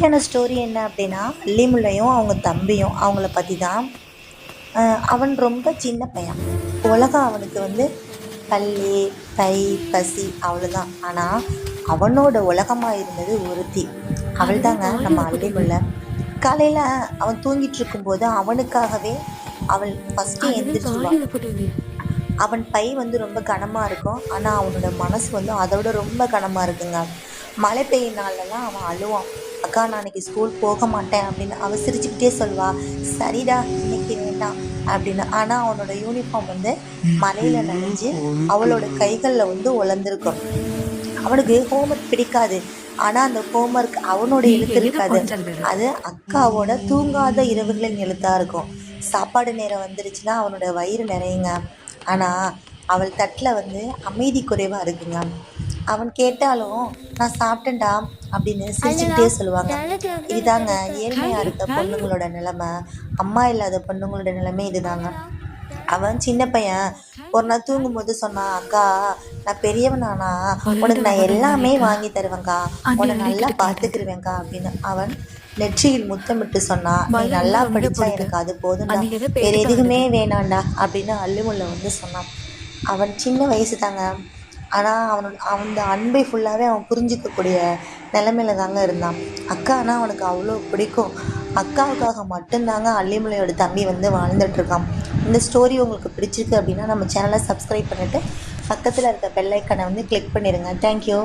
என்ன ஸ்டோரி என்ன அப்படின்னா, அல்லிமுல்லையும் அவங்க தம்பியும் அவங்கள பற்றி தான். அவன் ரொம்ப சின்ன பையன். உலகம் அவனுக்கு பள்ளி, பை, பசி அவ்வளோதான். ஆனால் அவனோட உலகமாக இருந்தது ஒருத்தி. அவள் அதுவே தாங்க நம்ம வாயில போட்டுக்குது. அல்லிமுல்லை. காலையில் அவன் தூங்கிட்டு இருக்கும்போது அவனுக்காகவே அவள் ஃபஸ்ட்டு அதுவே எந்திரிச்சிருவா. வாயில போட்டுக்குது. அவன் பை ரொம்ப கனமாக இருக்கும். ஆனால் அவனோட மனசு அதை விட ரொம்ப கனமாக இருக்குங்க. மழை பெய்யும் நாள்லலாம் அவன் அழுவான். அக்கா நான் இன்னைக்கு ஸ்கூல் போக மாட்டேன் அப்படின்னு அவள் சிரிச்சுக்கிட்டே சொல்வா. சரிடா இன்னைக்கு வேண்டாம் அப்படின்னு. ஆனால் அவனோட யூனிஃபார்ம் மழையில் நனைஞ்சு அவளோட கைகளில் உலர்ந்திருக்கும். அவனுக்கு ஹோம்ஒர்க் பிடிக்காது. ஆனால் அந்த ஹோம்ஒர்க் அவனோட நீ எழுத்து எங்க இருக்காது. கொஞ்சல்ற? அது அக்காவோட தூங்காத இரவுகளின் எழுத்தாக இருக்கும். சாப்பாடு நேரம் வந்துருச்சுன்னா அவனோட வயிறு நிறையுங்க. ஆனால் அவள் தட்டில் அமைதி குறைவாக இருக்குங்க. அவன் கேட்டாலும் நான் சாப்பிட்டேன்டா அப்படின்னு சிரிச்சுக்கிட்டே சொல்லுவாங்க. இதுதாங்க ஏழ்மையாக இருக்க பொண்ணுங்களோட நிலைமை. அம்மா இல்லாத பொண்ணுங்களோட நிலைமை இதுதாங்க. அவன் சின்ன பையன் ஒரு நாள் தூங்கும்போது சொன்னான், அக்கா நான் பெரியவனானா உனக்கு நான் எல்லாமே வாங்கி தருவேங்க்கா, உன்னை நல்லா பார்த்துக்கிருவேங்க்கா அப்படின்னு. அவன் நெற்றியில் முத்தமிட்டு சொன்னான், நீ நல்லா படித்தா எனக்கு அது போதும்டா, வேறு எதுவுமே வேணாண்டா அப்படின்னு அல்லிமுல்லை சொன்னான். அவன் சின்ன வயசு தாங்க. ஆனால் அந்த அன்பை ஃபுல்லாகவே அவன் புரிஞ்சிக்கக்கூடிய நிலமையில தாங்க இருந்தான். அக்கானா அவனுக்கு அவ்வளோ பிடிக்கும். அக்காவுக்காக மட்டும்தாங்க அல்லிமுல்லையோட தம்பி வாழ்ந்துட்டுருக்கான். இந்த ஸ்டோரி உங்களுக்கு பிடிச்சிருக்கு அப்படின்னா நம்ம சேனலை சப்ஸ்கிரைப் பண்ணிவிட்டு பக்கத்தில் இருக்க பெல் ஐக்கனை கிளிக் பண்ணிடுங்க. தேங்க்யூ.